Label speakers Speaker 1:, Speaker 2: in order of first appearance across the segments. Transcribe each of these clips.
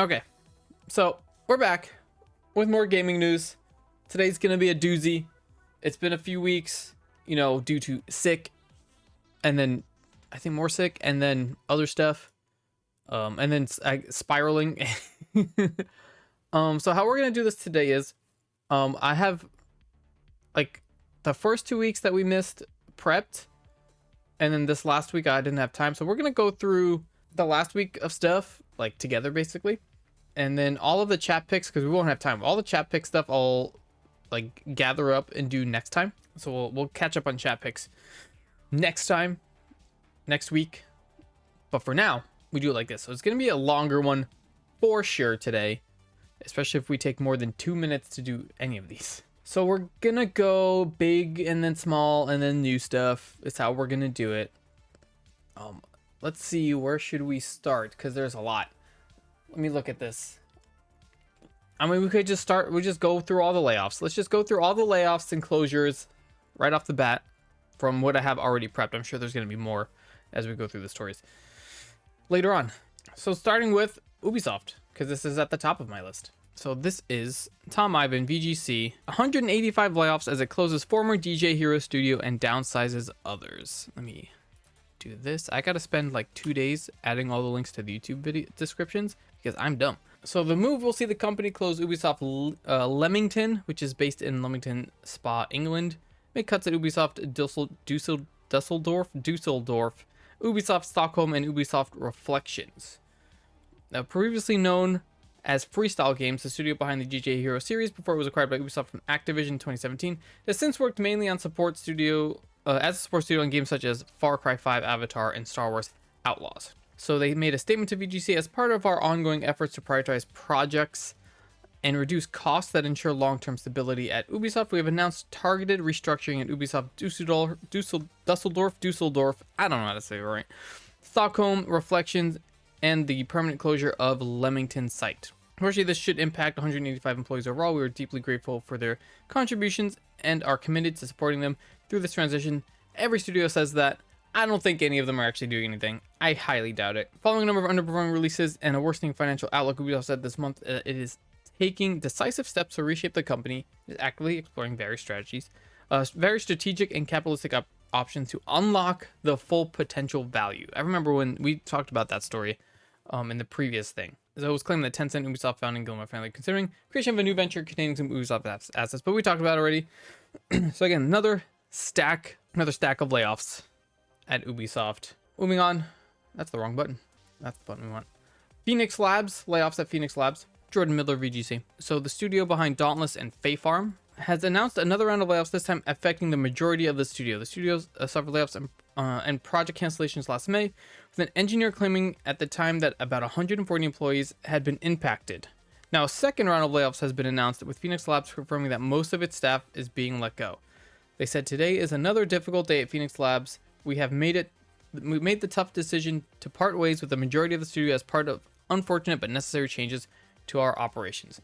Speaker 1: Okay, so we're back with more gaming news. Today's gonna be a doozy. It's been a few weeks, due to sick, and then I think more sick, and then other stuff, and then spiraling. So how we're gonna do this today is, I have like the first 2 weeks that we missed prepped, and then this last week I didn't have time, so we're gonna go through the last week of stuff like together basically, and then all of the chat picks, because we won't have time. All the chat pick stuff I'll like gather up and do next time, so we'll catch up on chat picks next week. But for now, we do it like this. So it's gonna be a longer one for sure today, especially if we take more than 2 minutes to do any of these. So we're gonna go big and then small and then new stuff. It's how we're gonna do it. Let's see, where should we start? Because there's a lot. Let me look at this. I mean, we could just go through all the layoffs. Let's just go through all the layoffs and closures right off the bat from what I have already prepped. I'm sure there's going to be more as we go through the stories later on. So starting with Ubisoft, because this is at the top of my list. So this is Tom Ivan, VGC, 185 layoffs as it closes former DJ Hero studio and downsizes others. Let me do this. I got to spend like 2 days adding all the links to the YouTube video descriptions because I'm dumb. So the move will see the company close Ubisoft Leamington, which is based in Leamington Spa, England. Make cuts at Ubisoft Dusseldorf, Ubisoft Stockholm, and Ubisoft Reflections. Now, previously known as Freestyle Games, the studio behind the DJ Hero series before it was acquired by Ubisoft from Activision in 2017, has since worked mainly on support studio as a support studio on games such as Far Cry 5, Avatar, and Star Wars Outlaws. So they made a statement to VGC: as part of our ongoing efforts to prioritize projects and reduce costs that ensure long-term stability at Ubisoft, we have announced targeted restructuring at Ubisoft Dusseldorf, I don't know how to say it right, Stockholm, Reflections, and the permanent closure of Leamington site. Unfortunately, this should impact 185 employees overall. We are deeply grateful for their contributions and are committed to supporting them through this transition. Every studio says that. I don't think any of them are actually doing anything. I highly doubt it. Following a number of underperforming releases and a worsening financial outlook, Ubisoft said this month it is taking decisive steps to reshape the company. It is actively exploring various strategic and capitalistic options to unlock the full potential value. I remember when we talked about that story in the previous thing. So it was claimed that Tencent, Ubisoft founding Gilmore family considering creation of a new venture containing some Ubisoft assets, but we talked about it already. So again, another stack of layoffs at Ubisoft. Moving on. That's the wrong button. That's the button we want. Phoenix Labs, layoffs at Phoenix Labs. Jordan Miller, VGC. So the studio behind Dauntless and Fae Farm has announced another round of layoffs, this time affecting the majority of the studio. The studios suffered layoffs and project cancellations last May, with an engineer claiming at the time that about 140 employees had been impacted. Now, a second round of layoffs has been announced, with Phoenix Labs confirming that most of its staff is being let go. They said, today is another difficult day at Phoenix Labs. We made the tough decision to part ways with the majority of the studio as part of unfortunate but necessary changes to our operations.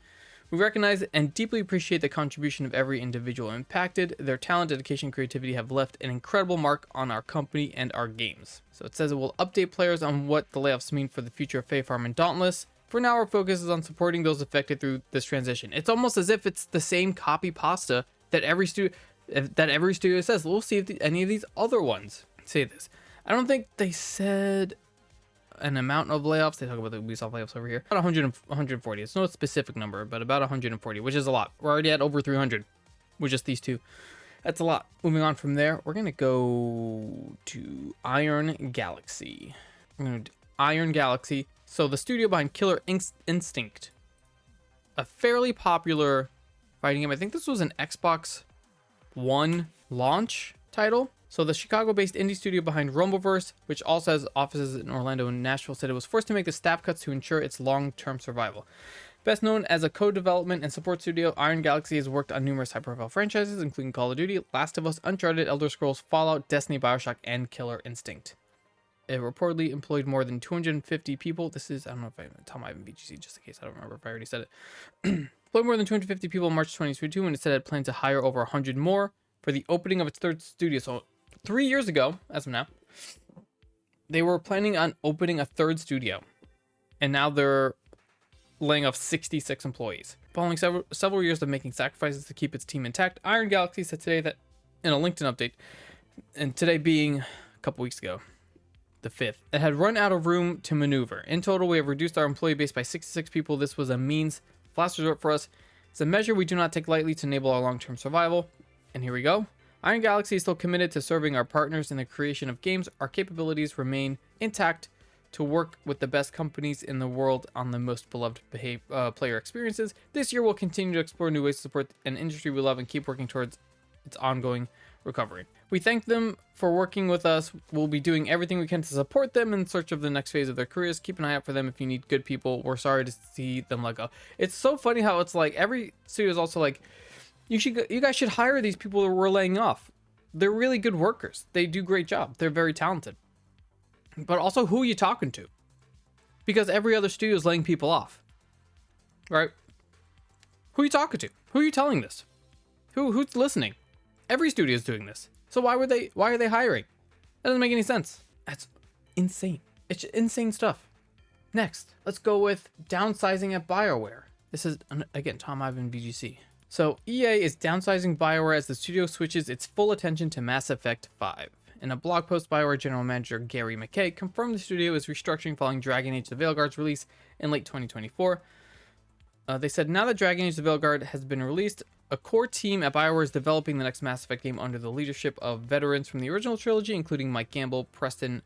Speaker 1: We recognize and deeply appreciate the contribution of every individual impacted. Their talent, dedication, and creativity have left an incredible mark on our company and our games. So it says it will update players on what the layoffs mean for the future of Fae Farm and Dauntless. For now, our focus is on supporting those affected through this transition. It's almost as if it's the same copy pasta that every studio says. We'll see if any of these other ones say this. I don't think they said an amount of layoffs. They talk about the Ubisoft layoffs over here. About 140. It's no specific number, but about 140, which is a lot. We're already at over 300 with just these two. That's a lot. Moving on from there, we're going to go to Iron Galaxy. So the studio behind Killer Instinct, a fairly popular fighting game. I think this was an Xbox One launch title. So the Chicago-based indie studio behind Rumbleverse, which also has offices in Orlando and Nashville, said it was forced to make the staff cuts to ensure its long-term survival. Best known as a co-development and support studio, Iron Galaxy has worked on numerous high-profile franchises, including Call of Duty, Last of Us, Uncharted, Elder Scrolls, Fallout, Destiny, BioShock, and Killer Instinct. It reportedly employed more than 250 people. This is, I don't know if I tell my VGC just in case I don't remember if I already said it. Employed more than 250 people in March 2022, and it said it planned to hire over 100 more for the opening of its third studio. So 3 years ago, as of now, they were planning on opening a third studio, and now they're laying off 66 employees. Following several years of making sacrifices to keep its team intact, Iron Galaxy said today that in a LinkedIn update, and today being a couple weeks ago, the 5th, it had run out of room to maneuver. In total, we have reduced our employee base by 66 people. This was a means of last resort for us. It's a measure we do not take lightly to enable our long-term survival. And here we go. Iron Galaxy is still committed to serving our partners in the creation of games. Our capabilities remain intact to work with the best companies in the world on the most beloved player experiences. This year, we'll continue to explore new ways to support an industry we love and keep working towards its ongoing recovery. We thank them for working with us. We'll be doing everything we can to support them in search of the next phase of their careers. Keep an eye out for them if you need good people. We're sorry to see them let go. It's so funny how it's like every studio is also like, you guys should hire these people that we're laying off. They're really good workers. They do a great job. They're very talented. But also, who are you talking to? Because every other studio is laying people off, right? Who are you talking to? Who are you telling this? Who's listening? Every studio is doing this. So why are they hiring? That doesn't make any sense. That's insane. It's insane stuff. Next, let's go with downsizing at BioWare. This is again Tom Ivan VGC. So EA is downsizing BioWare as the studio switches its full attention to Mass Effect 5. In a blog post, BioWare general manager Gary McKay confirmed the studio is restructuring following Dragon Age: The Veilguard's release in late 2024. They said now that Dragon Age: The Veilguard has been released, a core team at BioWare is developing the next Mass Effect game under the leadership of veterans from the original trilogy, including Mike Gamble, Preston,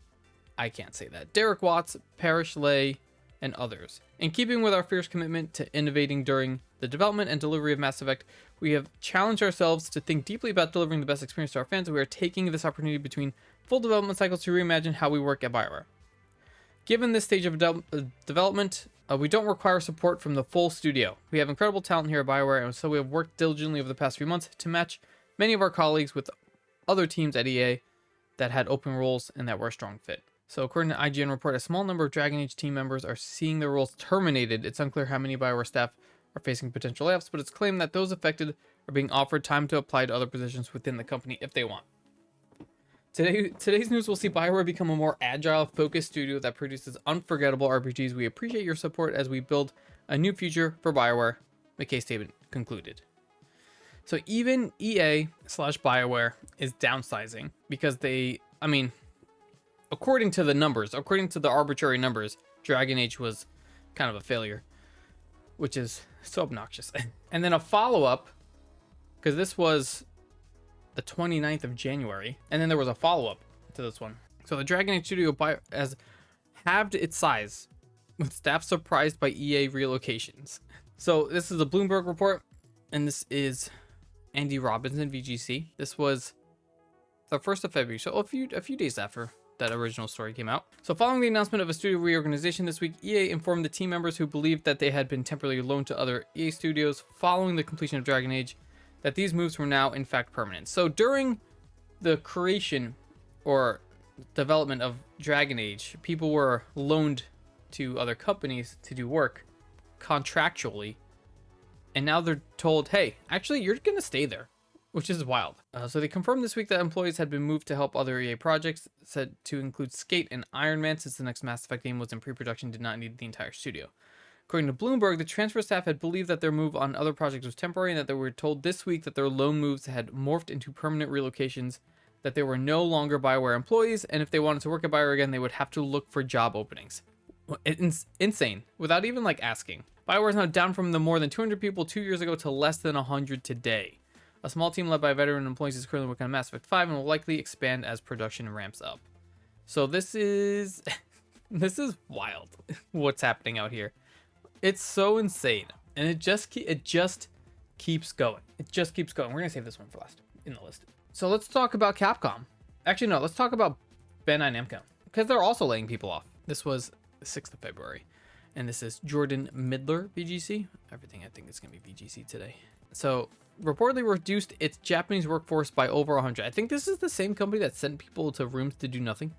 Speaker 1: I can't say that, Derek Watts, Parrish Lay, and others. In keeping with our fierce commitment to innovating during the development and delivery of Mass Effect, we have challenged ourselves to think deeply about delivering the best experience to our fans, and we are taking this opportunity between full development cycles to reimagine how we work at BioWare. Given this stage of development, we don't require support from the full studio. We have incredible talent here at BioWare, and so we have worked diligently over the past few months to match many of our colleagues with other teams at EA that had open roles and that were a strong fit. So according to IGN report, a small number of Dragon Age team members are seeing their roles terminated. It's unclear how many BioWare staff are facing potential layoffs, but it's claimed that those affected are being offered time to apply to other positions within the company if they want. Today's news will see BioWare become a more agile, focused studio that produces unforgettable RPGs. We appreciate your support as we build a new future for BioWare, McKay's statement concluded. So even EA/BioWare is downsizing because according to the arbitrary numbers, Dragon Age was kind of a failure, which is so obnoxious. And then a follow-up, because this was the 29th of January, and then there was a follow-up to this one. So the Dragon Age studio has halved its size, with staff surprised by EA relocations. So this is a Bloomberg report, and this is Andy Robinson, VGC. This was the 1st of February, so a few days after that original story came out. So following the announcement of a studio reorganization this week, EA informed the team members who believed that they had been temporarily loaned to other EA studios following the completion of Dragon Age that these moves were now in fact permanent. So during the creation or development of Dragon Age, people were loaned to other companies to do work contractually, and now they're told, hey, actually you're gonna stay there, which is wild. So they confirmed this week that employees had been moved to help other EA projects, said to include Skate and Iron Man, since the next Mass Effect game was in pre-production, did not need the entire studio. According to Bloomberg, the transfer staff had believed that their move on other projects was temporary, and that they were told this week that their loan moves had morphed into permanent relocations, that they were no longer BioWare employees, and if they wanted to work at BioWare again, they would have to look for job openings. It's insane, without even asking. BioWare is now down from the more than 200 people 2 years ago to less than 100 today. A small team led by veteran employees is currently working on Mass Effect 5 and will likely expand as production ramps up. So this is wild what's happening out here. It's so insane, and it just keeps going. It just keeps going. We're gonna save this one for last in the list. So let's talk about Capcom. Actually, no, let's talk about Bandai Namco, because they're also laying people off. This was the 6th of February, and this is Jordan Midler, VGC. Everything I think is gonna be VGC today. So reportedly reduced its Japanese workforce by over 100. I think this is the same company that sent people to rooms to do nothing.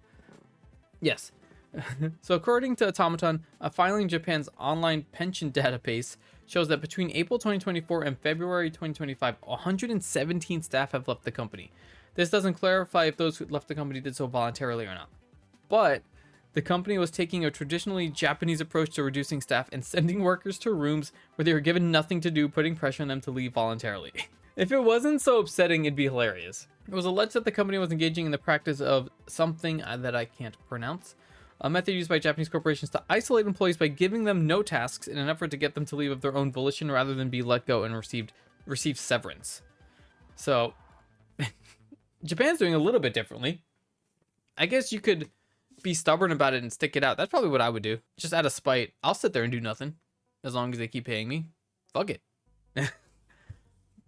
Speaker 1: Yes. So according to Automaton, a filing in Japan's online pension database shows that between April 2024 and February 2025, 117 staff have left the company. This doesn't clarify if those who left the company did so voluntarily or not. But The company was taking a traditionally Japanese approach to reducing staff and sending workers to rooms where they were given nothing to do, putting pressure on them to leave voluntarily. If it wasn't so upsetting, it'd be hilarious. It was alleged that the company was engaging in the practice of something that I can't pronounce, a method used by Japanese corporations to isolate employees by giving them no tasks in an effort to get them to leave of their own volition rather than be let go and receive severance. So, Japan's doing a little bit differently. I guess you could be stubborn about it and stick it out. That's probably what I would do. Just out of spite, I'll sit there and do nothing as long as they keep paying me. Fuck it.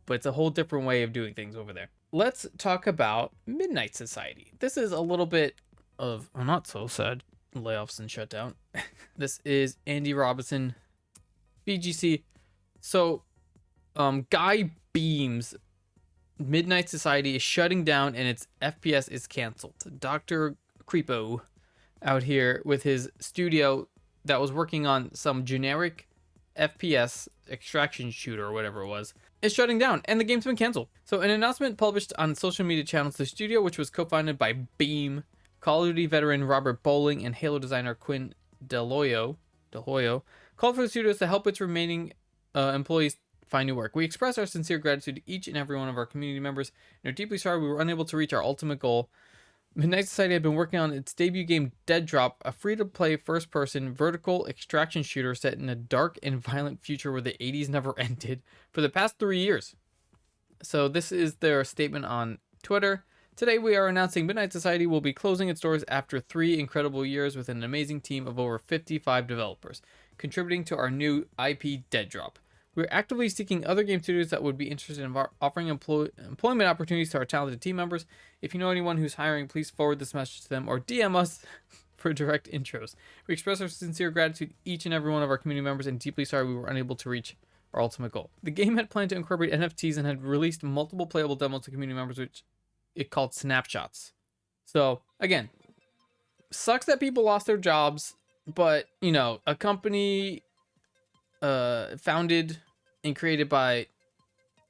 Speaker 1: But it's a whole different way of doing things over there. Let's talk about Midnight Society. This is a little bit of a not so sad layoffs and shutdown. This is Andy Robinson, VGC. So, Guy Beams, Midnight Society is shutting down and its FPS is canceled. Dr. Creepo out here with his studio that was working on some generic FPS extraction shooter or whatever it was, is shutting down and the game's been canceled. So an announcement published on social media channels, the studio, which was co-founded by Beam, Call of Duty veteran Robert Bowling, and Halo designer Quinn DeHoyo, called for the studios to help its remaining employees find new work. We express our sincere gratitude to each and every one of our community members and are deeply sorry we were unable to reach our ultimate goal. Midnight Society had been working on its debut game Dead Drop, a free-to-play first-person vertical extraction shooter set in a dark and violent future where the 80s never ended, for the past 3 years. So this is their statement on Twitter. Today we are announcing Midnight Society will be closing its doors after 3 incredible years with an amazing team of over 55 developers, contributing to our new IP Dead Drop. We're actively seeking other game studios that would be interested in offering employment opportunities to our talented team members. If you know anyone who's hiring, please forward this message to them or DM us for direct intros. We express our sincere gratitude to each and every one of our community members and deeply sorry we were unable to reach our ultimate goal. The game had planned to incorporate NFTs and had released multiple playable demos to community members, which it called snapshots. So, again, sucks that people lost their jobs, but, you know, a company founded and created by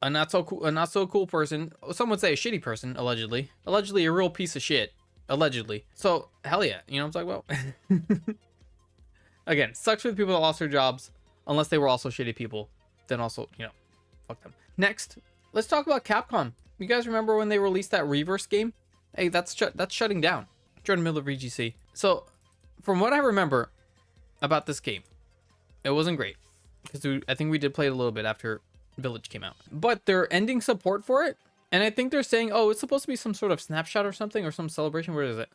Speaker 1: a not so cool person. Some would say a shitty person, allegedly a real piece of shit, allegedly. So hell yeah, you know what I'm talking about. Again, sucks for the people that lost their jobs, unless they were also shitty people. Then also, you know, fuck them. Next, let's talk about Capcom. You guys remember when they released that Reverse game? Hey, that's shutting down. Jordan Miller, VGC. So from what I remember about this game, it wasn't great. Because I think we did play it a little bit after Village came out. But they're ending support for it. And I think they're saying, oh, it's supposed to be some sort of snapshot or something, or some celebration. Where is it?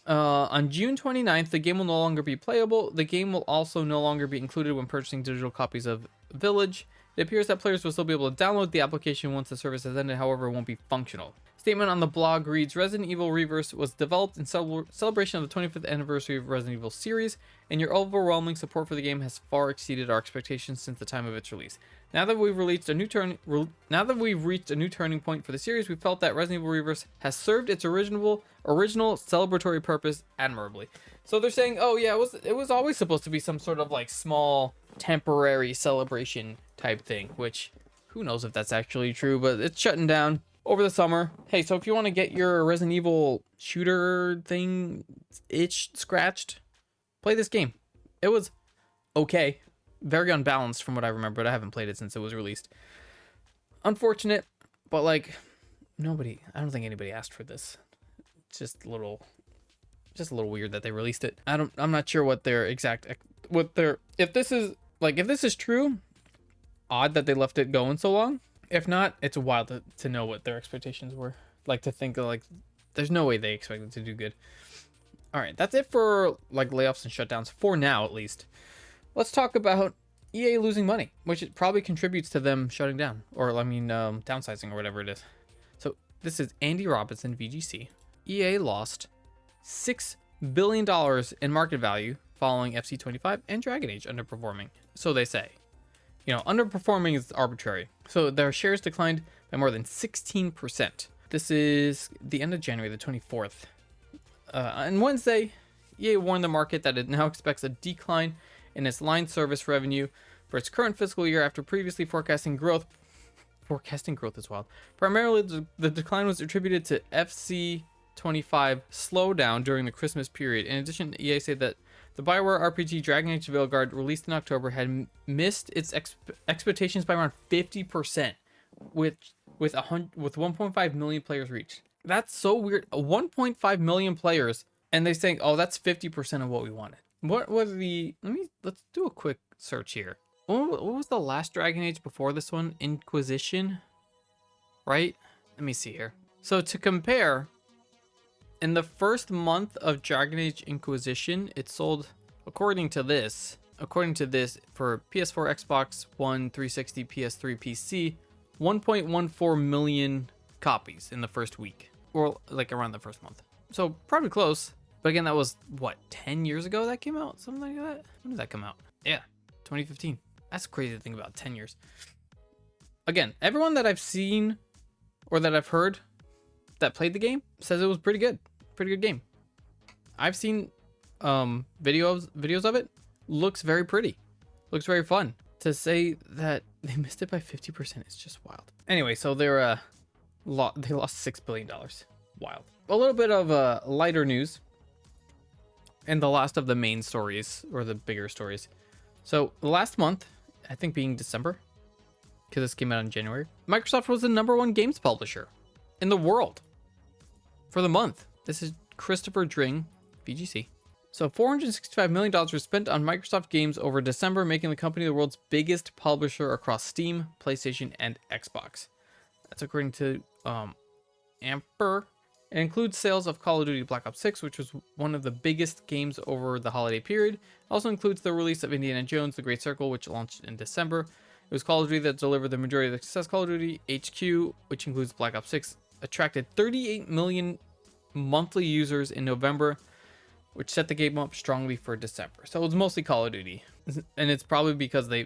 Speaker 1: On June 29th, the game will no longer be playable. The game will also no longer be included when purchasing digital copies of Village. It appears that players will still be able to download the application once the service has ended, however, it won't be functional. Statement on the blog reads, Resident Evil Reverse was developed in celebration of the 25th anniversary of Resident Evil series, and your overwhelming support for the game has far exceeded our expectations since the time of its release. Now that we've reached a new turning point for the series, we felt that Resident Evil Reverse has served its original celebratory purpose admirably. So they're saying, oh yeah, it was always supposed to be some sort of like small temporary celebration type thing, which who knows if that's actually true, but it's shutting down over the summer. Hey, so if you want to get your Resident Evil shooter thing itch scratched, play this game. It was okay. Very unbalanced from what I remember, but I haven't played it since it was released. Unfortunate, but like I don't think anybody asked for this. It's just a little weird that they released it. I'm not sure what their if this is true, odd that they left it going so long. If not, it's wild to know what their expectations were. Like to think of, like, there's no way they expected to do good. All right, that's it for like layoffs and shutdowns for now, at least. Let's talk about EA losing money, which it probably contributes to them shutting down, or downsizing or whatever it is. So this is Andy Robinson, VGC. EA lost $6 billion in market value following FC25 and Dragon Age underperforming. So they say. You know, underperforming is arbitrary. So their shares declined by more than 16%. This is the end of January, the 24th. On Wednesday, EA warned the market that it now expects a decline in its line service revenue for its current fiscal year after previously forecasting growth as well. Primarily, the decline was attributed to FC 2025 slowdown during the Christmas period. In addition, EA said that the BioWare RPG Dragon Age Veilguard, released in October, had missed its expectations by around 50%, with 1.5 million players reached. That's so weird. 1.5 million players, and they're saying, "Oh, that's 50% of what we wanted." What was the? Let's do a quick search here. What was the last Dragon Age before this one? Inquisition, right? Let me see here. So to compare, in the first month of Dragon Age Inquisition, it sold, according to this, for PS4, Xbox One, 360, PS3, PC, 1.14 million copies in the first week, or like around the first month. So probably close. But again, that was what, 10 years ago that came out? Something like that? When did that come out? Yeah, 2015. That's crazy to think about, 10 years. Again, everyone that I've seen or that I've heard that played the game says it was pretty good. Pretty good game. I've seen videos of it. Looks very pretty. Looks very fun. To say that they missed it by 50% is just wild. Anyway, so they lost $6 billion. Wild. A little bit of lighter news. And the last of the main stories, or the bigger stories. So last month, I think being December, because this came out in January, Microsoft was the #1 games publisher in the world for the month. This is Christopher Dring, VGC. So $465 million was spent on Microsoft games over December, making the company the world's biggest publisher across Steam, PlayStation, and Xbox. That's according to Amper. It includes sales of Call of Duty Black Ops 6, which was one of the biggest games over the holiday period. It also includes the release of Indiana Jones: The Great Circle, which launched in December. It was Call of Duty that delivered the majority of the success. Call of Duty HQ, which includes Black Ops 6, attracted 38 million monthly users in November, which set the game up strongly for December. So it was mostly Call of Duty, and it's probably because they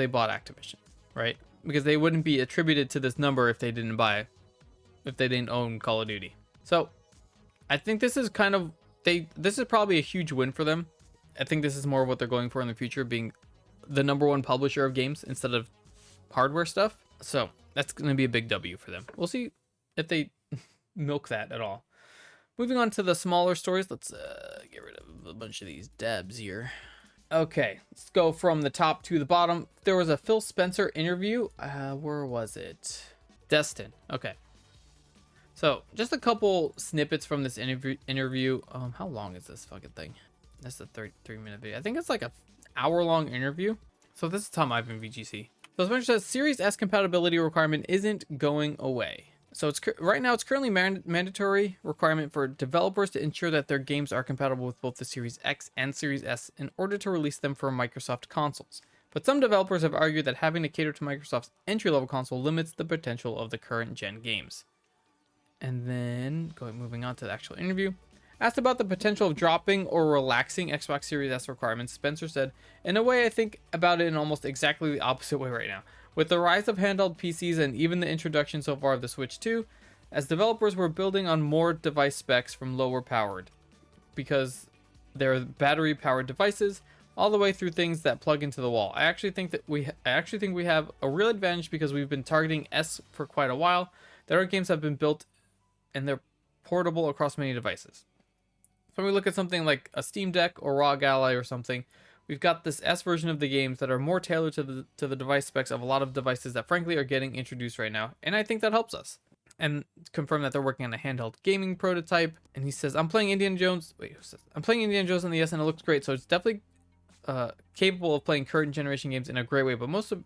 Speaker 1: bought Activision, right? Because they wouldn't be attributed to this number if they didn't own Call of Duty. So I think this is this is probably a huge win for them. I think this is more of what they're going for in the future, being the #1 publisher of games instead of hardware stuff. So that's going to be a big W for them. We'll see if they milk that at all. Moving on to the smaller stories. Let's get rid of a bunch of these dabs here. Okay, let's go from the top to the bottom. There was a Phil Spencer interview. Where was it? Destin. Okay. So just a couple snippets from this interview. How long is this fucking thing? That's a 33-minute video. I think it's like an hour-long interview. So this is Tom Ivan, VGC. So Spencer says Series S compatibility requirement isn't going away. So right now it's currently mandatory requirement for developers to ensure that their games are compatible with both the Series X and Series S in order to release them for Microsoft consoles. But some developers have argued that having to cater to Microsoft's entry-level console limits the potential of the current gen games. And then moving on to the actual interview. Asked about the potential of dropping or relaxing Xbox Series S requirements, Spencer said, "In a way, I think about it in almost exactly the opposite way right now. With the rise of handheld PCs and even the introduction so far of the Switch 2, as developers were building on more device specs from lower powered, because they're battery-powered devices, all the way through things that plug into the wall. I actually think we have a real advantage because we've been targeting S for quite a while. There are games that have been built and they're portable across many devices. So when we look at something like a Steam Deck or ROG Ally or something, we've got this S version of the games that are more tailored to the device specs of a lot of devices that frankly are getting introduced right now. And I think that helps us." And confirm that they're working on a handheld gaming prototype. And he says, I'm playing Indiana Jones on the S and it looks great. So it's definitely capable of playing current generation games in a great way. But most of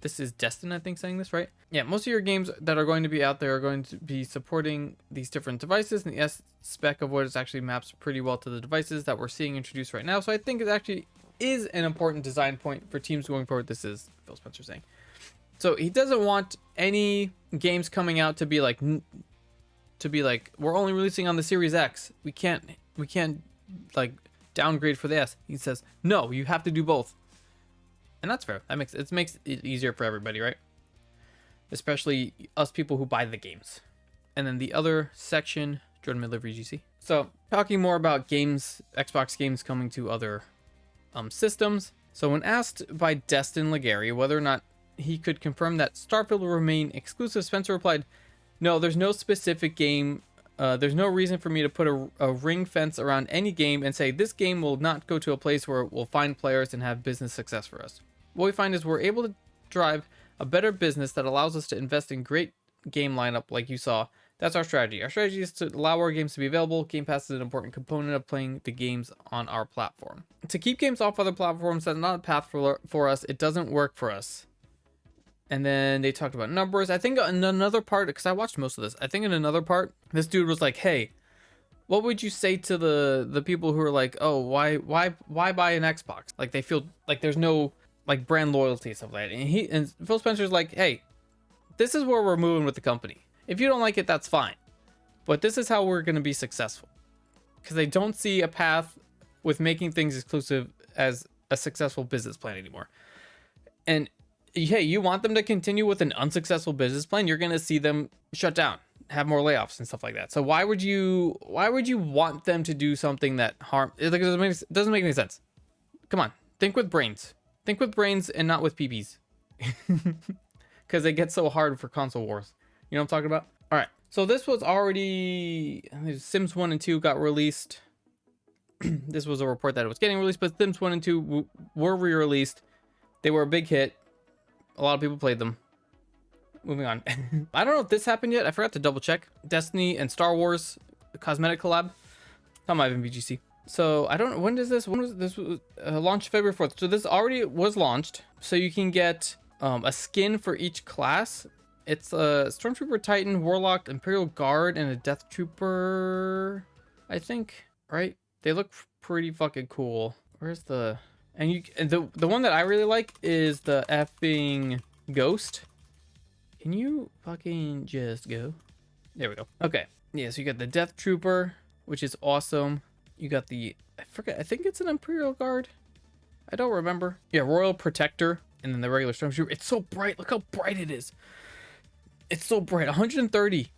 Speaker 1: this is Destin, I think, saying this, right? Yeah, most of your games that are going to be out there are going to be supporting these different devices, and the S spec of what it actually maps pretty well to the devices that we're seeing introduced right now. So I think it actually is an important design point for teams going forward. This is Phil Spencer saying. So he doesn't want any games coming out to be like we're only releasing on the Series X. We can't like downgrade for the S. He says no, you have to do both. And that's fair. That makes it easier for everybody, right? Especially us people who buy the games. And then the other section, Jordan Midler, VGC. So talking more about games, Xbox games coming to other systems. So when asked by Destin Legary whether or not he could confirm that Starfield will remain exclusive, Spencer replied, "No, there's no specific game There's no reason for me to put a ring fence around any game and say this game will not go to a place where it will find players and have business success for us. What we find is we're able to drive a better business that allows us to invest in great game lineup like you saw. That's our strategy. Our strategy is to allow our games to be available. Game Pass is an important component of playing the games on our platform. To keep games off other platforms, that's not a path for us. It doesn't work for us. And then they talked about numbers. I think in another part, because I watched most of this, I think in another part, this dude was like, hey, what would you say to the people who are like, oh, why buy an Xbox? Like they feel like there's no like brand loyalty and stuff like that. And Phil Spencer's like, hey, this is where we're moving with the company. If you don't like it, that's fine. But this is how we're going to be successful. Because they don't see a path with making things exclusive as a successful business plan anymore. And hey, you want them to continue with an unsuccessful business plan, you're going to see them shut down, have more layoffs and stuff like that. So why would you want them to do something that it doesn't make any sense. Come on, think with brains. Think with brains and not with PPs. Because it gets so hard for console wars. You know what I'm talking about? All right. So this was already Sims 1 and 2 got released. This was a report that it was getting released, but Sims 1 and 2 were re-released. They were a big hit. A lot of people played them. Moving on. I don't know if this happened yet. I forgot to double check. Destiny and Star Wars cosmetic collab. That might have been VGC. So I don't know. When was this launched February 4th. So this already was launched. So you can get a skin for each class. It's a Stormtrooper, Titan, Warlock, Imperial Guard, and a Death Trooper, I think, right? They look pretty fucking cool. Where's the... And the one that I really like is the effing Ghost. Can you fucking just go? There we go. Okay. Yeah, so you got the Death Trooper, which is awesome. You got the... I forget. I think it's an Imperial Guard. I don't remember. Yeah, Royal Protector. And then the regular Stormtrooper. It's so bright. Look how bright it is. It's so bright. $130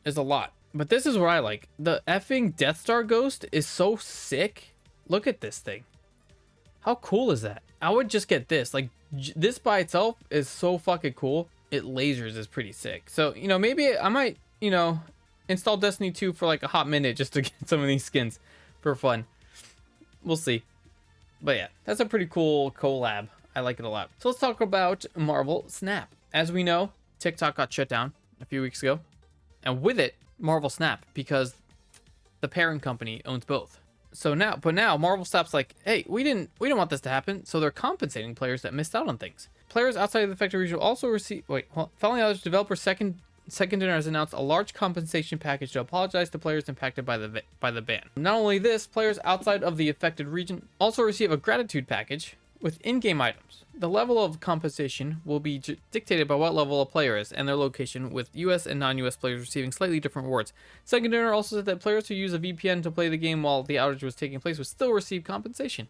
Speaker 1: is a lot. But this is what I like. The effing Death Star Ghost is so sick. Look at this thing. How cool is that? I would just get this. Like, this by itself is so fucking cool. It lasers is pretty sick. So, you know, maybe I might, you know, install Destiny 2 for like a hot minute just to get some of these skins for fun. We'll see. But yeah, that's a pretty cool collab. I like it a lot. So let's talk about Marvel Snap. As we know, TikTok got shut down a few weeks ago. And with it, Marvel Snap, because the parent company owns both. So now Marvel Snap's like, hey, we didn't want this to happen. So they're compensating players that missed out on things. Players outside of the affected region will also receive, following others, developer Second Dinner has announced a large compensation package to apologize to players impacted by the ban. Not only this, players outside of the affected region also receive a gratitude package with in-game items. The level of compensation will be dictated by what level a player is and their location, with US and non-US players receiving slightly different rewards. Second Dinner also said that players who use a VPN to play the game while the outage was taking place would still receive compensation.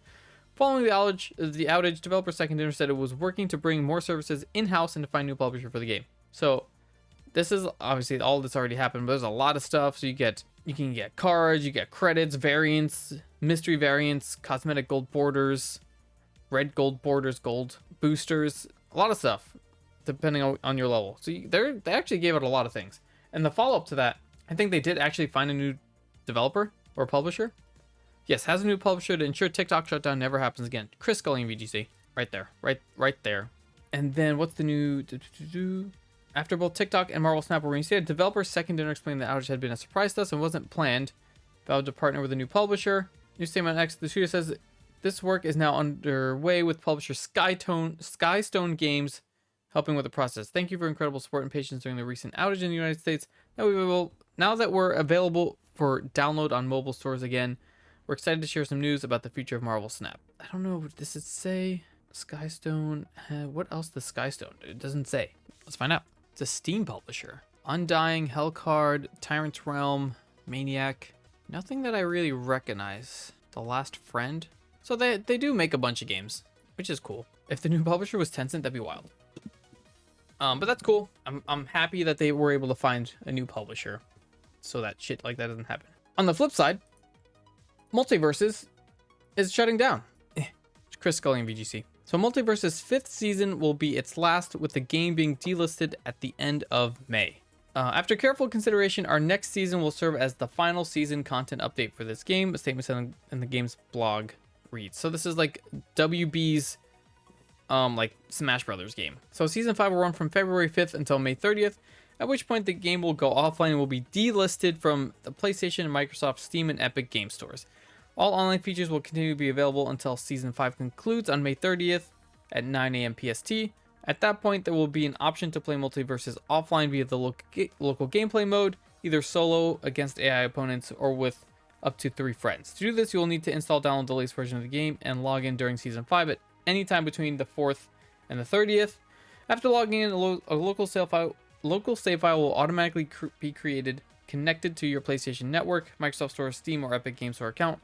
Speaker 1: Following the outage, developer Second Dinner said it was working to bring more services in-house and to find new publisher for the game. So this is obviously all this already happened, but there's a lot of stuff. So you can get cards, you get credits, variants, mystery variants, cosmetic gold borders, red gold borders, gold boosters, a lot of stuff depending on your level. So they actually gave it a lot of things. And the follow-up to that, I think they did actually find a new developer or publisher. Yes, has a new publisher to ensure TikTok shutdown never happens again. Chris Scully and VGC. Right there. Right there. And then what's the new... After both TikTok and Marvel Snap were reinstated, developer Second Dinner explained the outage had been a surprise to us and wasn't planned. Valve to partner with a new publisher. New statement X, the studio says this work is now underway with publisher Skystone Games helping with the process. Thank you for incredible support and patience during the recent outage in the United States. Now that we're available for download on mobile stores again, we're excited to share some news about the future of Marvel Snap. I don't know what this is say. Skystone. What else does Skystone do? It doesn't say. Let's find out. It's a Steam publisher. Undying, Hellcard, Tyrant's Realm, Maniac. Nothing that I really recognize. The Last Friend. So they do make a bunch of games, which is cool. If the new publisher was Tencent, that'd be wild. But that's cool. I'm happy that they were able to find a new publisher so that shit like that doesn't happen. On the flip side, Multiverses is shutting down. Chris Scully and VGC. So Multiverse's 5th season will be its last, with the game being delisted at the end of May. After careful consideration, our next season will serve as the final season content update for this game. A statement said in the game's blog reads. So this is like WB's like Smash Brothers game. So season 5 will run from February 5th until May 30th, at which point the game will go offline and will be delisted from the PlayStation, Microsoft, Steam, and Epic game stores. All online features will continue to be available until season 5 concludes on May 30th at 9 a.m. PST. At that point, there will be an option to play multiverses offline via the local gameplay mode, either solo against AI opponents or with up to 3 friends. To do this, you will need to download the latest version of the game and log in during season 5 at any time between the 4th and the 30th. After logging in, a local save file will automatically be created, connected to your PlayStation Network, Microsoft Store, Steam, or Epic Game Store account,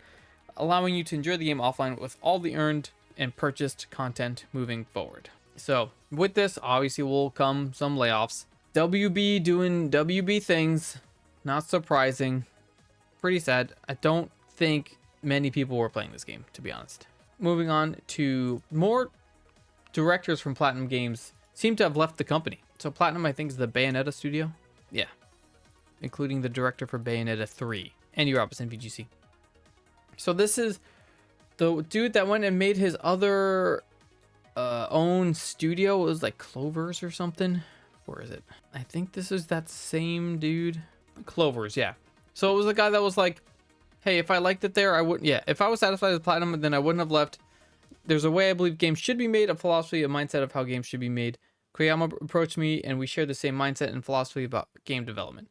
Speaker 1: allowing you to enjoy the game offline with all the earned and purchased content moving forward. So with this, obviously will come some layoffs. WB doing WB things, not surprising. Pretty sad. I don't think many people were playing this game, to be honest. Moving on to more directors from Platinum Games seem to have left the company. So Platinum, I think, is the Bayonetta studio. Yeah. Including the director for Bayonetta 3 and Robinson VGC. So this is the dude that went and made his other own studio. It was like Clovers or something. Where is it? I think this is that same dude. Clovers, yeah. So it was the guy that was like, hey, if I liked it there, I wouldn't. Yeah, if I was satisfied with Platinum, then I wouldn't have left. There's a way I believe games should be made, a philosophy, a mindset of how games should be made. Koyama approached me, and we share the same mindset and philosophy about game development.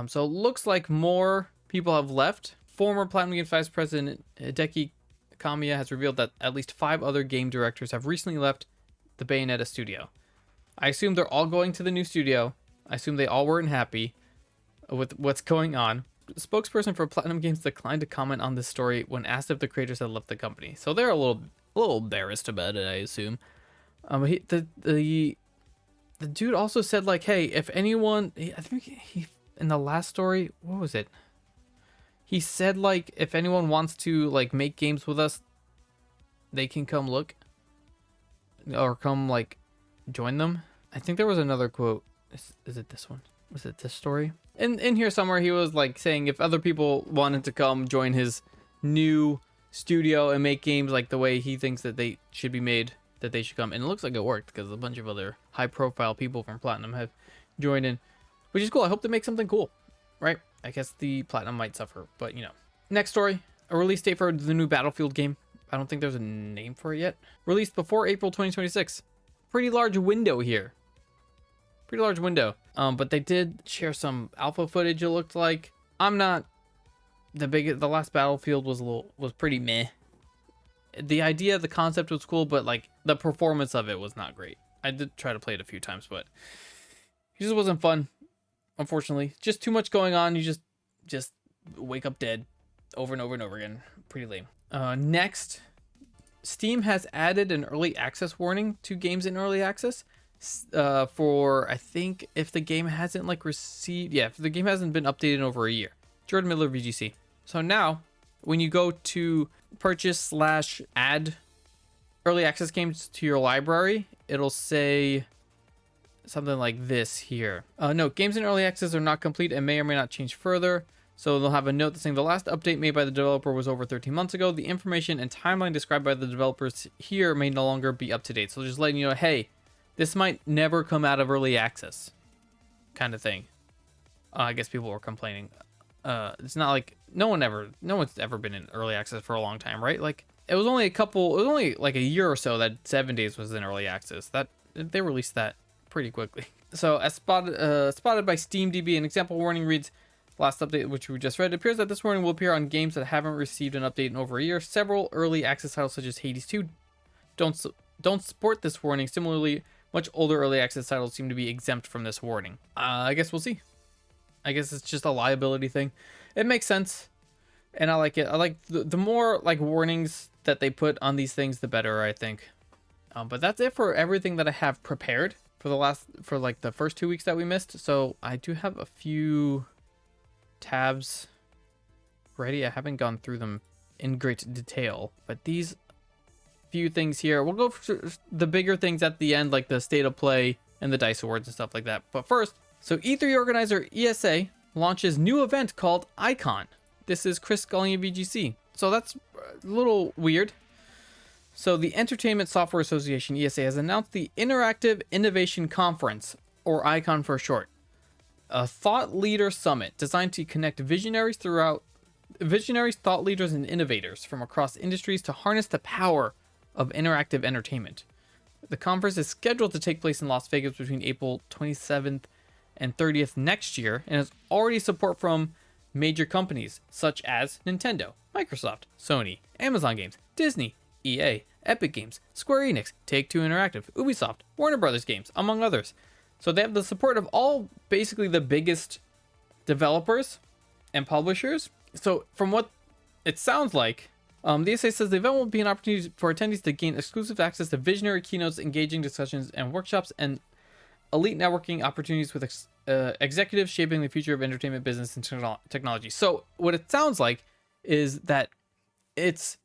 Speaker 1: So it looks like more people have left. Former Platinum Games Vice President Hideki Kamiya has revealed that at least 5 other game directors have recently left the Bayonetta studio. I assume they're all going to the new studio. I assume they all weren't happy with what's going on. The spokesperson for Platinum Games declined to comment on this story when asked if the creators had left the company. So they're a little embarrassed about it, I assume. The dude also said, like, hey, if anyone, I think he in the last story, what was it? He said, like, if anyone wants to, like, make games with us, they can come look or come, like, join them. I think there was another quote. Is it this one? Was it this story? In here somewhere, he was, like, saying if other people wanted to come join his new studio and make games like the way he thinks that they should be made, that they should come. And it looks like it worked because a bunch of other high-profile people from Platinum have joined in, which is cool. I hope they make something cool, right? I guess the Platinum might suffer, but, you know. Next story, a release date for the new Battlefield game. I don't think there's a name for it yet. Released before April 2026. Pretty large window here. Pretty large window. But they did share some alpha footage, it looked like. I'm not the last Battlefield was pretty meh. The idea, the concept was cool, but like the performance of it was not great. I did try to play it a few times, but it just wasn't fun. Unfortunately, just too much going on. You just wake up dead over and over and over again. Pretty lame. Next, Steam has added an early access warning to games in early access. For I think if the game hasn't if the game hasn't been updated in over a year. Jordan Miller, VGC. So now, when you go to purchase/add early access games to your library, it'll say something like this here. No, games in early access are not complete and may or may not change further. So they'll have a note saying the last update made by the developer was over 13 months ago. The information and timeline described by the developers here may no longer be up to date. So just letting you know, hey, this might never come out of early access kind of thing. I guess people were complaining. It's not like no one's ever been in early access for a long time, right? Like it was only like a year or so that 7 days was in early access. That they released that pretty quickly. So as spotted by SteamDB, an example warning reads, last update, which we just read, it appears that this warning will appear on games that haven't received an update in over a year. Several early access titles such as Hades 2 don't support this warning. Similarly, much older early access titles seem to be exempt from this warning. I guess we'll see. I guess it's just a liability thing. It makes sense, and I like it. I like the more like warnings that they put on these things, the better, I think. But that's it for everything that I have prepared for the first 2 weeks that we missed. So I do have a few tabs ready. I haven't gone through them in great detail, but these few things here, we'll go for the bigger things at the end, like the state of play and the dice awards and stuff like that. But first, So E3 organizer ESA launches new event called Icon. This is Chris Scully of VGC. So that's a little weird. So the Entertainment Software Association, ESA, has announced the Interactive Innovation Conference, or ICON for short, a thought leader summit designed to connect visionaries, thought leaders, and innovators from across industries to harness the power of interactive entertainment. The conference is scheduled to take place in Las Vegas between April 27th and 30th next year, and has already support from major companies such as Nintendo, Microsoft, Sony, Amazon Games, Disney, EA, Epic Games, Square Enix, Take-Two Interactive, Ubisoft, Warner Brothers Games, among others. So they have the support of all basically the biggest developers and publishers. So from what it sounds like, the ESA says the event will be an opportunity for attendees to gain exclusive access to visionary keynotes, engaging discussions and workshops, and elite networking opportunities with executives shaping the future of entertainment, business, and technology. So what it sounds like is that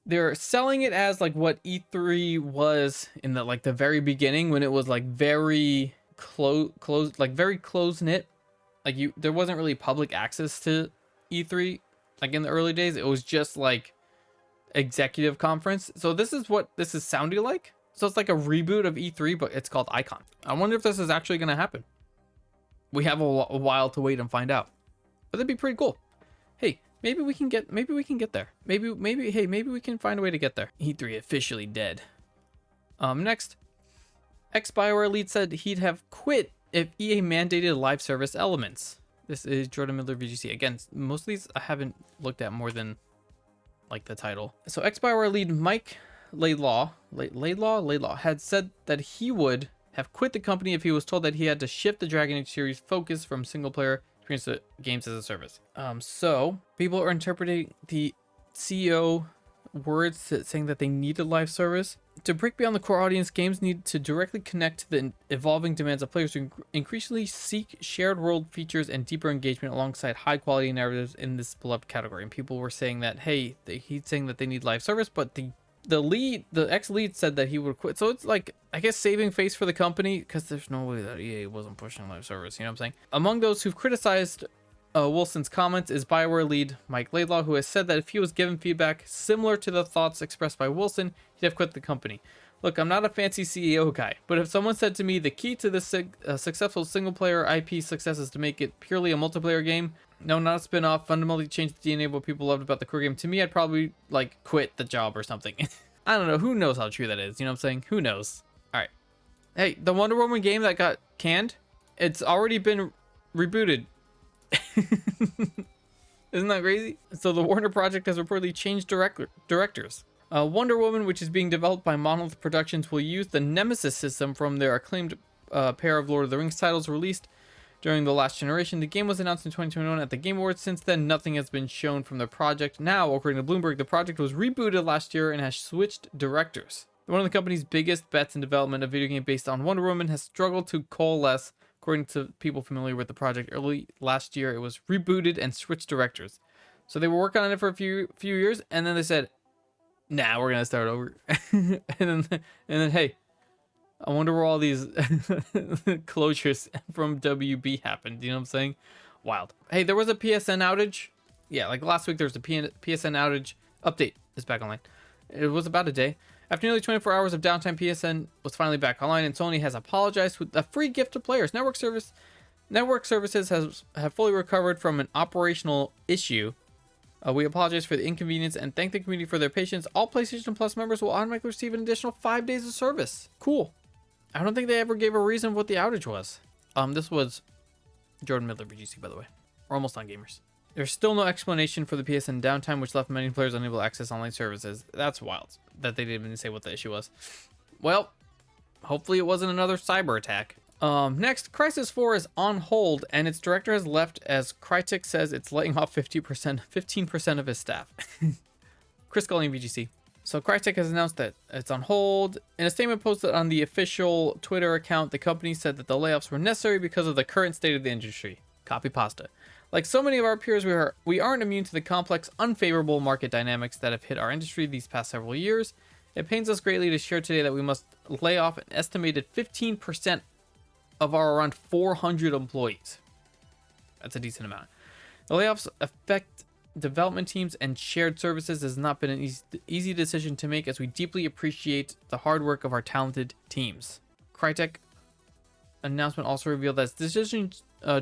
Speaker 1: they're selling it as like what E3 was in the very beginning, when it was like very closed, like very close knit. Like there wasn't really public access to E3 like in the early days. It was just like executive conference. So this is what this is sounding like. So it's like a reboot of E3, but it's called Icon. I wonder if this is actually going to happen. We have a while to wait and find out, but that'd be pretty cool. Hey, maybe we can get there. Maybe we can find a way to get there. E3 officially dead. Next, ex-BioWare lead said he'd have quit if EA mandated live service elements. This is Jordan Miller, VGC. Again, most of these I haven't looked at more than like the title. So ex-BioWare lead Mike Laidlaw had said that he would have quit the company if he was told that he had to shift the Dragon Age series focus from single player experience to games as a service. So people are interpreting the CEO words saying that they needed live service. To break beyond the core audience, games need to directly connect to the evolving demands of players who increasingly seek shared world features and deeper engagement alongside high quality narratives in this beloved category. And people were saying that, hey, he's saying that they need live service, but the ex-lead said that he would quit. So it's like, I guess, saving face for the company, because there's no way that EA wasn't pushing live service, you know what I'm saying? Among those who've criticized Wilson's comments is BioWare lead Mike Laidlaw, who has said that if he was given feedback similar to the thoughts expressed by Wilson, he'd have quit the company. Look, I'm not a fancy CEO guy, but if someone said to me the key to this successful single-player IP success is to make it purely a multiplayer game, no, not a spin-off, fundamentally change the DNA of what people loved about the core game, to me, I'd probably, like, quit the job or something. I don't know. Who knows how true that is? You know what I'm saying? Who knows? All right. Hey, the Wonder Woman game that got canned, it's already been rebooted. Isn't that crazy? So the Warner project has reportedly changed directors. Wonder Woman, which is being developed by Monolith Productions, will use the Nemesis system from their acclaimed pair of Lord of the Rings titles released during the last generation. The game was announced in 2021 at the Game Awards. Since then, nothing has been shown from the project. Now, according to Bloomberg, the project was rebooted last year and has switched directors. One of the company's biggest bets in development, a video game based on Wonder Woman, has struggled to coalesce. According to people familiar with the project, early last year it was rebooted and switched directors. So they were working on it for a few years, and then they said, "Nah, we're gonna start over." and then, hey, I wonder where all these closures from WB happened. You know what I'm saying? Wild. Hey, there was a PSN outage. Yeah, like last week there was a PSN outage. Update is back online. It was about a day. After nearly 24 hours of downtime, PSN was finally back online, and Sony has apologized with a free gift to players. Network services have fully recovered from an operational issue. We apologize for the inconvenience and thank the community for their patience. All PlayStation Plus members will automatically receive an additional 5 days of service. Cool. I don't think they ever gave a reason what the outage was. This was Jordan Miller, VGC, by the way. We're almost on gamers. There's still no explanation for the PSN downtime, which left many players unable to access online services. That's wild that they didn't even say what the issue was. Well, hopefully it wasn't another cyber attack. Next, Crysis 4 is on hold, and its director has left as Crytek says it's laying off 15% of his staff. Chris Scully, VGC. So Crytek has announced that it's on hold. In a statement posted on the official Twitter account, the company said that the layoffs were necessary because of the current state of the industry. Copy pasta. Like so many of our peers, we aren't immune to the complex, unfavorable market dynamics that have hit our industry these past several years. It pains us greatly to share today that we must lay off an estimated 15% of our around 400 employees. That's a decent amount. The layoffs affect development teams and shared services. Has not been an easy decision to make, as we deeply appreciate the hard work of our talented teams. Crytek announcement also revealed that its decision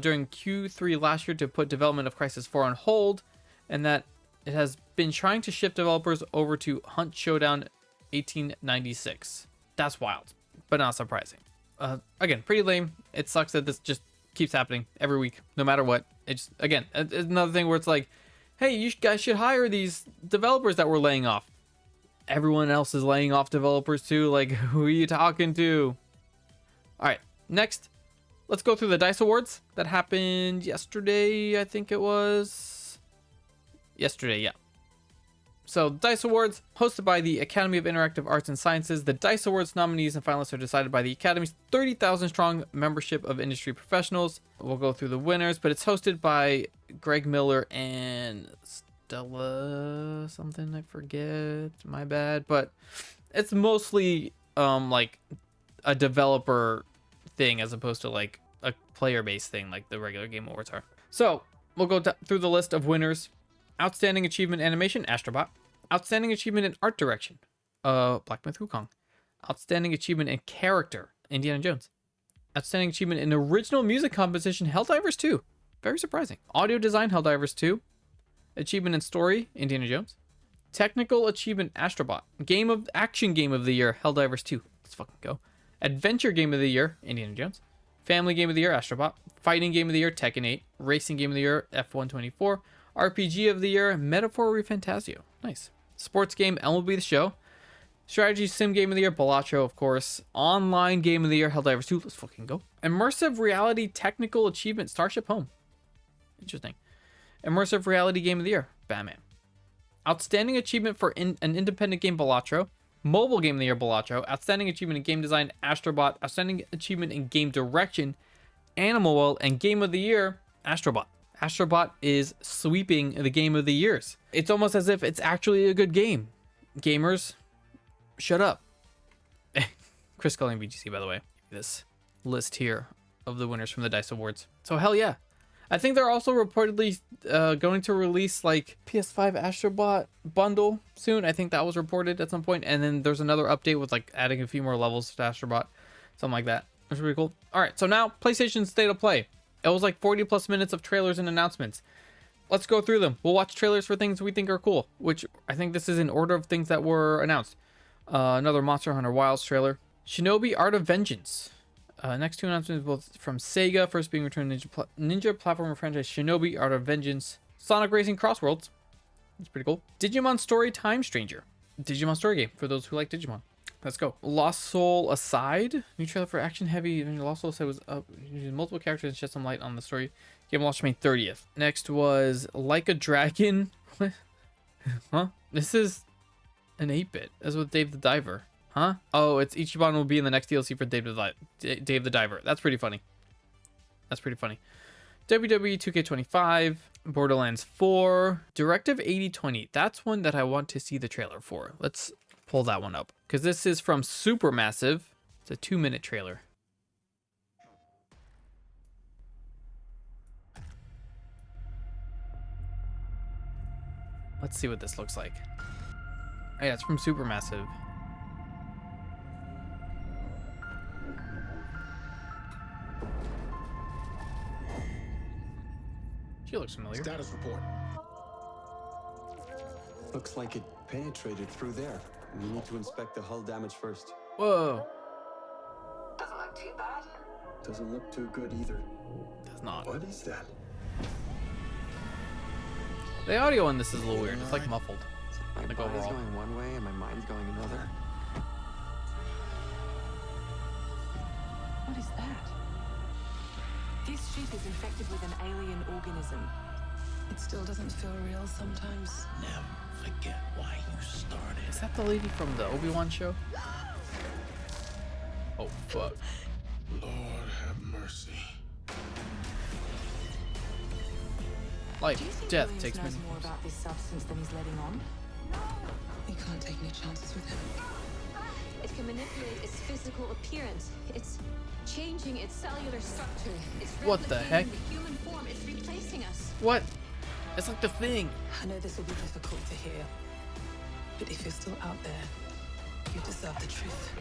Speaker 1: during Q3 last year to put development of Crysis 4 on hold, and that it has been trying to shift developers over to Hunt Showdown 1896. That's wild, but not surprising. Again, pretty lame. It sucks that this just keeps happening every week, no matter what. It's again, it's another thing where it's like, hey, you guys should hire these developers that we're laying off. Everyone else is laying off developers too. Like, who are you talking to? All right, next, let's go through the DICE Awards that happened yesterday. I think it was yesterday, yeah. So, DICE Awards, hosted by the Academy of Interactive Arts and Sciences. The DICE Awards nominees and finalists are decided by the Academy's 30,000 strong membership of industry professionals. We'll go through the winners, but it's hosted by Greg Miller and Stella something, I forget, my bad. But it's mostly like a developer thing as opposed to like a player-based thing like the regular Game Awards are. So, we'll go through the list of winners. Outstanding Achievement Animation, Astrobot. Outstanding Achievement in Art Direction, Black Myth Wukong. Outstanding Achievement in Character, Indiana Jones. Outstanding Achievement in Original Music Composition, Helldivers 2. Very surprising. Audio Design, Helldivers 2. Achievement in Story, Indiana Jones. Technical Achievement, Astrobot. Action Game of the Year, Helldivers 2. Let's fucking go. Adventure Game of the Year, Indiana Jones. Family Game of the Year, Astrobot. Fighting Game of the Year, Tekken 8. Racing Game of the Year, F124. RPG of the Year, Metaphor Refantasio. Nice. Sports Game, MLB The Show. Strategy Sim Game of the Year, Balatro, of course. Online Game of the Year, Helldivers 2. Let's fucking go. Immersive Reality Technical Achievement, Starship Home. Interesting. Immersive Reality Game of the Year, Batman. Outstanding Achievement for an Independent Game, Balatro. Mobile Game of the Year, Balatro. Outstanding Achievement in Game Design, Astrobot. Outstanding Achievement in Game Direction, Animal World. And Game of the Year, Astrobot. Astrobot is sweeping the Game of the Years. It's almost as if it's actually a good game. Gamers, shut up. Chris Culling VGC, by the way. This list here of the winners from the DICE Awards. So hell yeah. I think they're also reportedly going to release like PS5 Astrobot bundle soon. I think that was reported at some point. And then there's another update with like adding a few more levels to Astrobot. Something like that. That's really cool. All right, so now PlayStation State of Play. It was like 40 plus minutes of trailers and announcements. Let's go through them. We'll watch trailers for things we think are cool, which I think this is in order of things that were announced. Another Monster Hunter Wilds trailer. Shinobi Art of Vengeance. Next two announcements both from Sega. First being returned Ninja platformer franchise Shinobi Art of Vengeance. Sonic Racing Crossworlds. That's pretty cool. Digimon Story Time Stranger. Digimon Story game for those who like Digimon. Let's go. Lost Soul Aside. New trailer for action heavy. Lost Soul Aside was up. Using multiple characters and shed some light on the story. Game launched May 30th. Next was Like a Dragon. What? Huh? This is an 8-bit. That's with Dave the Diver. Huh? Oh, it's Ichiban will be in the next DLC for Dave the Diver. That's pretty funny. That's pretty funny. WWE 2K25. Borderlands 4. Directive 8020. That's one that I want to see the trailer for. Let's pull that one up, because this is from Supermassive. It's a 2-minute trailer. Let's see what this looks like. Oh, yeah, it's from Supermassive. She looks familiar.
Speaker 2: Status report.
Speaker 3: Looks like it penetrated through there. We need to inspect the hull damage first.
Speaker 1: Whoa.
Speaker 4: Doesn't look too bad.
Speaker 3: Doesn't look too good either.
Speaker 1: Does not.
Speaker 3: What is that?
Speaker 1: The audio on this is a little weird. It's like muffled.
Speaker 3: My
Speaker 1: Like
Speaker 3: body's
Speaker 1: overall.
Speaker 3: going one way and my mind's going another.
Speaker 4: What is that? This ship is infected with an alien organism. It still doesn't feel real sometimes.
Speaker 2: Never forget why you started.
Speaker 1: Is that the lady from the Obi-Wan show? Oh, fuck.
Speaker 2: Lord have mercy.
Speaker 1: Life,
Speaker 4: Do you think
Speaker 1: death
Speaker 4: Williams
Speaker 1: takes
Speaker 4: knows
Speaker 1: many
Speaker 4: more about this substance than he's letting on? We can't take any chances with him.
Speaker 5: It can manipulate its physical appearance. It's
Speaker 4: changing its cellular structure. It's
Speaker 1: What the heck?
Speaker 4: replicating the human form. It's replacing us.
Speaker 1: What? It's like the thing.
Speaker 4: I know this will be difficult to hear, but if you're still out there, you deserve the truth.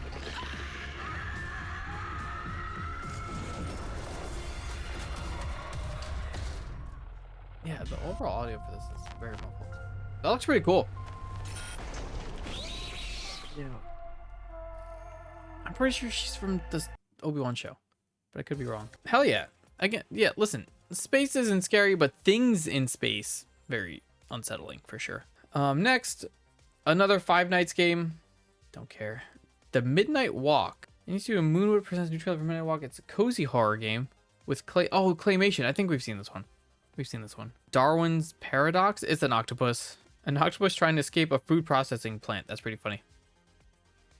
Speaker 1: Yeah, the overall audio for this is very muffled. That looks pretty cool. Yeah. I'm pretty sure she's from this Obi-Wan show, but I could be wrong. Hell yeah. Again, yeah, listen, space isn't scary, but things in space, very unsettling for sure. Next, another Five Nights game. Don't care. The Midnight Walk. You need to do a Moonwood presents new trailer for Midnight Walk. It's a cozy horror game with claymation. I think we've seen this one. Darwin's Paradox. It's an octopus. An octopus trying to escape a food processing plant. That's pretty funny.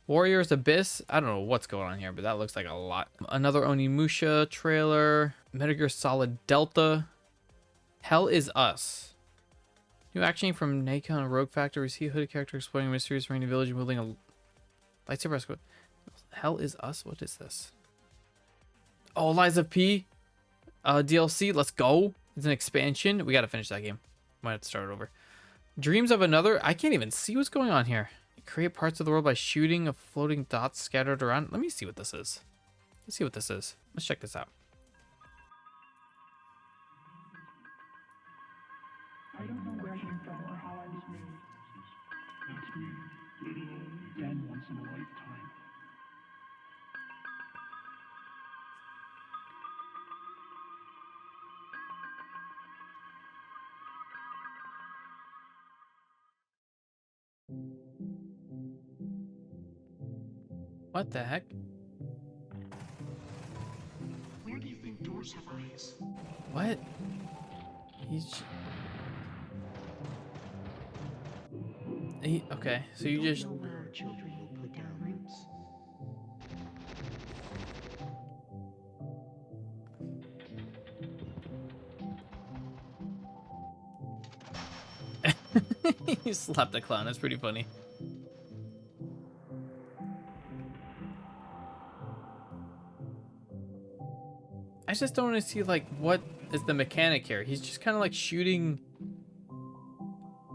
Speaker 1: Warriors Abyss. I don't know what's going on here, but that looks like a lot. Another Onimusha trailer. Metal Gear Solid Delta. Hell is Us. New action from Nikon and Rogue Factor. We see a hooded character exploring a mysterious rainy village and wielding a lightsaber escort. Hell is Us? What is this? Oh, Lies of P. DLC. Let's go. It's an expansion. We gotta finish that game. Might have to start it over. Dreams of Another. I can't even see what's going on here. Create parts of the world by shooting of floating dots scattered around. Let me see what this is. Let's see what this is. Let's check this out.
Speaker 5: I don't know where I came from or how I was made. That's me, little old then once in a lifetime.
Speaker 1: What the heck?
Speaker 5: Where do you think doors have eyes?
Speaker 1: What? Okay, so you just...
Speaker 5: Where our children will put down roots.
Speaker 1: You slapped a clown. That's pretty funny. I just don't want to see, like, what is the mechanic here. He's just kind of like shooting,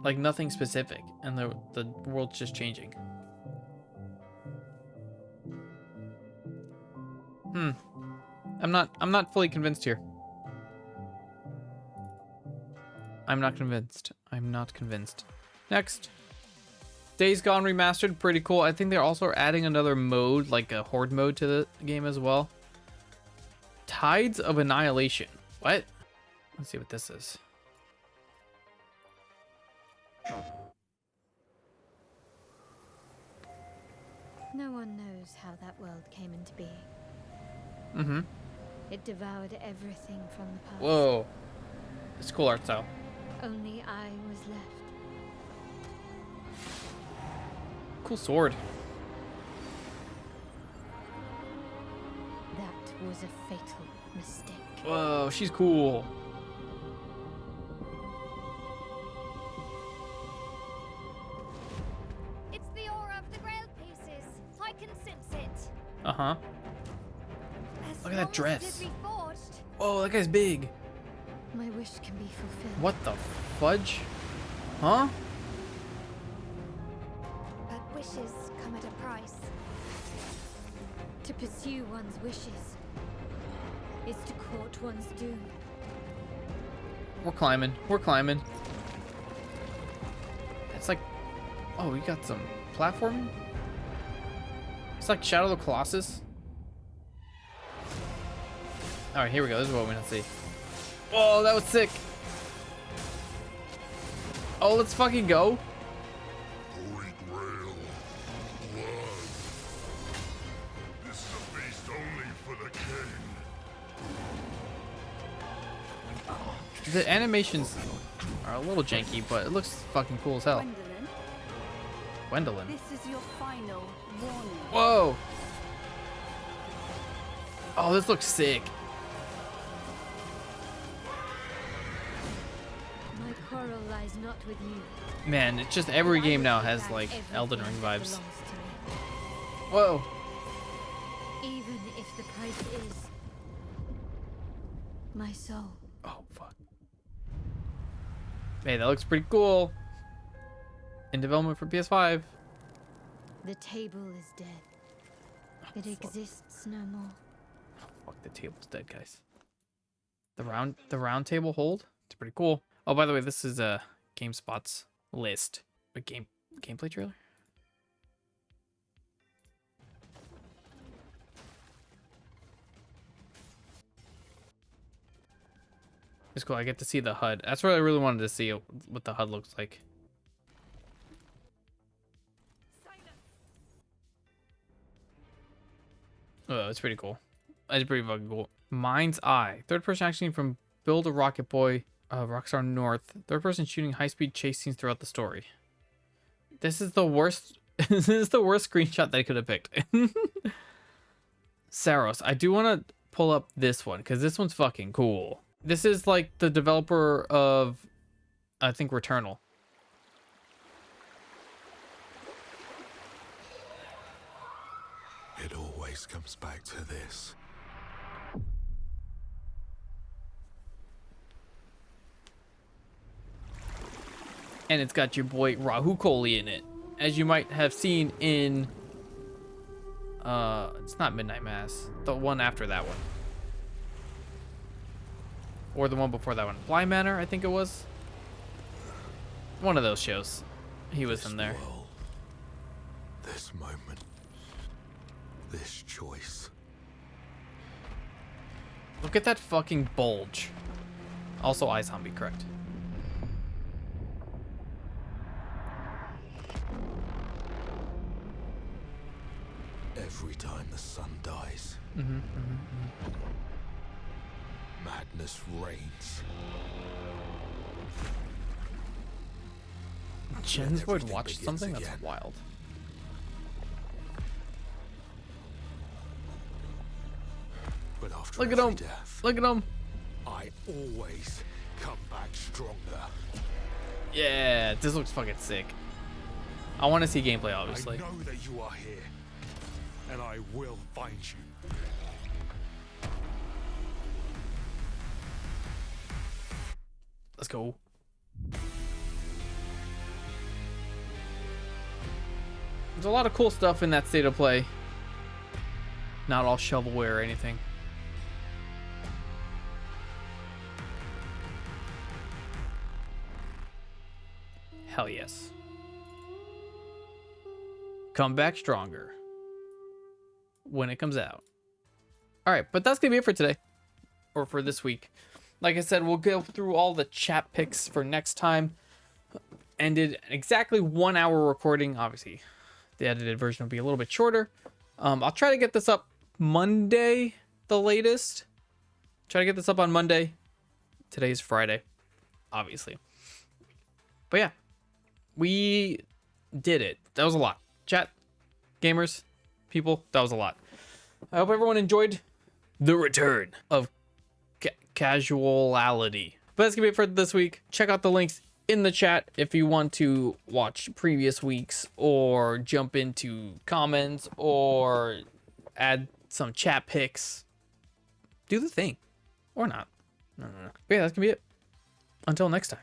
Speaker 1: like, nothing specific, and the world's just changing. I'm not fully convinced here. I'm not convinced. Next. Days Gone Remastered, pretty cool. I think they're also adding another mode, like a horde mode, to the game as well. Tides of Annihilation. What? Let's see what this is.
Speaker 6: No one knows how that world came into being.
Speaker 1: Mm-hmm.
Speaker 6: It devoured everything from the past.
Speaker 1: Whoa. It's cool art style.
Speaker 6: Only I was left.
Speaker 1: Cool sword.
Speaker 6: That was a fatal mistake.
Speaker 1: Whoa, she's cool.
Speaker 7: It's the aura of the Grail pieces. I can sense it.
Speaker 1: Uh-huh.
Speaker 7: As
Speaker 1: Look at that
Speaker 7: long as
Speaker 1: dress.
Speaker 7: it is reforged.
Speaker 1: Whoa, that guy's big.
Speaker 6: My wish can be fulfilled.
Speaker 1: What the fudge? Huh?
Speaker 7: But wishes come at a price.
Speaker 6: To pursue one's wishes is to court one's doom.
Speaker 1: We're climbing. It's like... Oh, we got some platforming? It's like Shadow of the Colossus. Alright, here we go. This is what we're gonna see. Whoa, that was sick. Oh, let's fucking go.
Speaker 2: Holy Grail. Blood. This is a feast only for the king.
Speaker 1: The animations are a little janky, but it looks fucking cool as hell. Gwendolyn.
Speaker 4: This is your final warning.
Speaker 1: Whoa. Oh, this looks sick.
Speaker 6: My quarrel lies not with you.
Speaker 1: Man, it's just every
Speaker 6: I
Speaker 1: game
Speaker 6: will
Speaker 1: now
Speaker 6: take
Speaker 1: has
Speaker 6: back
Speaker 1: like
Speaker 6: everything
Speaker 1: Elden Ring
Speaker 6: that
Speaker 1: vibes.
Speaker 6: belongs to me.
Speaker 1: Whoa.
Speaker 6: Even if the price is my soul.
Speaker 1: Oh, fuck. Hey, that looks pretty cool. In development for PS5.
Speaker 6: The table is dead. It exists no more.
Speaker 1: Oh, fuck, the table's dead, guys. The round table hold? It's pretty cool. Oh, by the way, this is a GameSpot's list. A gameplay trailer? It's cool. I get to see the HUD. That's what I really wanted to see, what the HUD looks like. Oh, it's pretty cool. It's pretty fucking cool. Mind's Eye. Third person action from Build a Rocket Boy, Rockstar North. Third person shooting high speed chase scenes throughout the story. This is the worst. This is the worst screenshot they could have picked. Saros. I do want to pull up this one because this one's fucking cool. This is like the developer of, I think, Returnal.
Speaker 2: It always comes back to this.
Speaker 1: And it's got your boy Rahul Kohli in it, as you might have seen in it's not Midnight Mass, the one after that one, or the one before that one, Bly Manor, I think it was. One of those shows he was in there.
Speaker 2: World, this moment, this choice.
Speaker 1: Look at that fucking bulge. Also iZombie, correct?
Speaker 2: Every time the sun dies, madness reigns.
Speaker 1: Jen's would
Speaker 2: everything
Speaker 1: watch
Speaker 2: begins
Speaker 1: something?
Speaker 2: again.
Speaker 1: That's wild.
Speaker 2: But after
Speaker 1: Look at
Speaker 2: every
Speaker 1: him.
Speaker 2: death,
Speaker 1: Look at him.
Speaker 2: I always come back stronger.
Speaker 1: Yeah, this looks fucking sick. I want to see gameplay, obviously.
Speaker 2: I know that you are here, and I will find you.
Speaker 1: Let's go. There's a lot of cool stuff in that state of play. Not all shovelware or anything. Hell yes. Come back stronger when it comes out. All right, but that's gonna be it for today, or for this week. Like I said, we'll go through all the chat picks for next time. Ended exactly 1 hour recording. Obviously, the edited version will be a little bit shorter. I'll try to get this up Monday, the latest. Try to get this up on Monday. Today's Friday, obviously. But yeah, we did it. That was a lot. Chat, gamers, people, that was a lot. I hope everyone enjoyed the return of casuality. But that's gonna be it for this week. Check out the links in the chat if you want to watch previous weeks or jump into comments or add some chat picks. Do the thing or not. No. But yeah, that's gonna be it. Until next time.